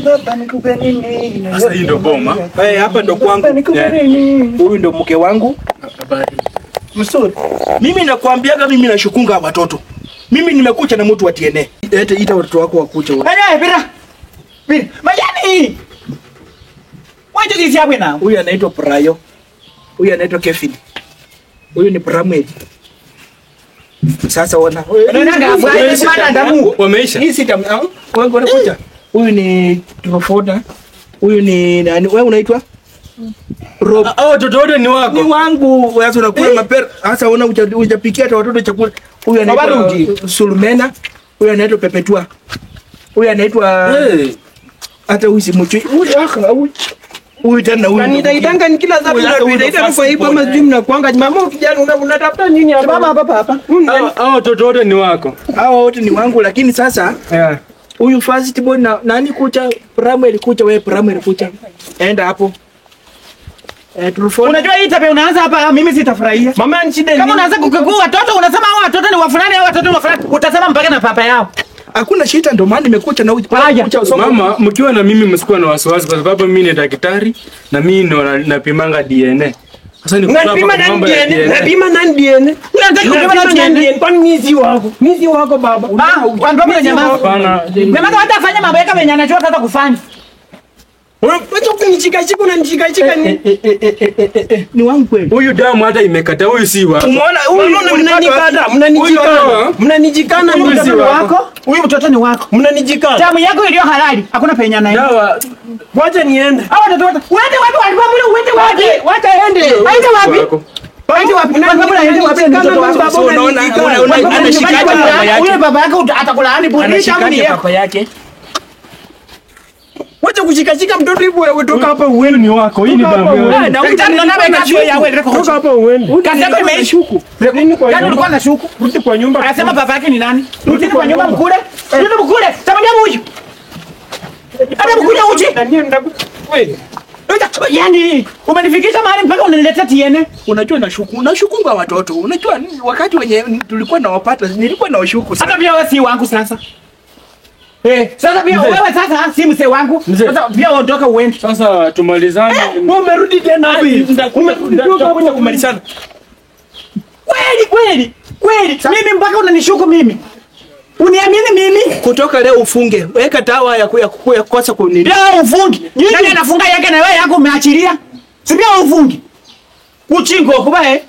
Baba nikupe nini? Sasa hii ndo boma. Hapa ndo kwangu. Huyu ndo mke wangu. Msuri. Mimi nakwambiaga mimi nashukunga watoto. Mimi nimekucha na mtu wa TNA. Ita watoto wako wakucha wewe. Bira. Majani. Wacha sisi hapo na. Huyu anaitwa Prayo. Huyu anaitwa Kevin. Huyu ni Pramweli. Sasa ona. Wameisha. Hii sita wangu wanakuja. Huyu ni Trofoda. Huyu ni nani? Wewe unaitwa? Rob. Watoto wote ni wako. Ni wangu. Sasa unakula mapera. Sasa una hujapikia hata watoto chakula. Huyu anaitwa Sulmena. Huyu anaitwa Pepetua. Huyu anaitwa hata huyu si mchu. Huyu tena huyu. Nitaitanga ni kila zabu na nitaita kwa hivyo kama sijui mnakuanga mama kijana unatafuta nini hapa? Hapa. Hao watoto wote ni wako. Hao wote ni wangu lakini sasa huyu first boy na nani kucha Pramweli kucha wewe Pramweli kucha. Enda hapo. Unajua hii tabia unaanza hapa mimi sitafurahia. Mama ni shida nini? Kama unaanza kukagua watoto unasema hao watoto ni wa fulani au watoto ni wa fulani utasema mpaka na papa yao. Hakuna shida ndio maana nimekucha na huyu. Mama mkiwa na mimi msikuwa na wasiwasi kwa sababu mimi ni daktari na mimi ndo napimanga DNA. Sasa ni kupima mambo ya DNA. Napima nani DNA? Unataka kupima nani DNA? Kwani mimi wako? Mimi wako baba. Kwani baba jamaa? Hapana. Jamaa watafanya mambo yake wenye anajua sasa kufanya. Unapata kunishika unanishika nini? Ni wangu kweli. Huyu damu hata imekata, huyu si wako. Umeona huyu mnanijikana mtoto wako? Huyu mtoto ni wako. Mnanijikana. Damu yako iliyo halali. Hakuna penya naye. Dawa. Wacha niende. Hao watoto wote. Uende wapi wapi? Wacha ende. Aende wapi? Waende wapi? Unaenda wapi mtoto wako? Unaona anashikaje baba yake? Huyu baba yake atakulaani bure damu ni baba yake. Wacha kushika mtoto hivyo wewe toka hapa uende ni wako. Hii ni damu. Na utaona weka chuo ya wewe toka hapa uende. Kazi yako imeishuku. Nini kwa nyumba? Ulikuwa na shuku. Rudi kwa nyumba. Anasema baba yake ni nani? Rudi kwa nyumba mkule. Rudi mkule. Tamania huyu. Hata mkule uchi. Wewe. Yaani umenifikisha mahali mpaka unaniletea TNA. Unajua nashukunga watoto. Unajua wakati wenye tulikuwa nawapata nilikuwa na washuku sana. Hata pia wewe si wangu sasa. Sasa pia wewe sasa si mzee wangu. Sasa pia ondoka uende. Sasa tumalizane. Wewe umerudi tena wapi? Umerudi kumalizana. Kweli. Mimi mpaka unanishuku mimi. Uniamini mimi? Kutoka leo ufunge. Weka dawa ya kukosa kunini. Leo ufunge. Nani anafunga yake na wewe yako umeachilia? Si pia ufunge. Uchingo kubae.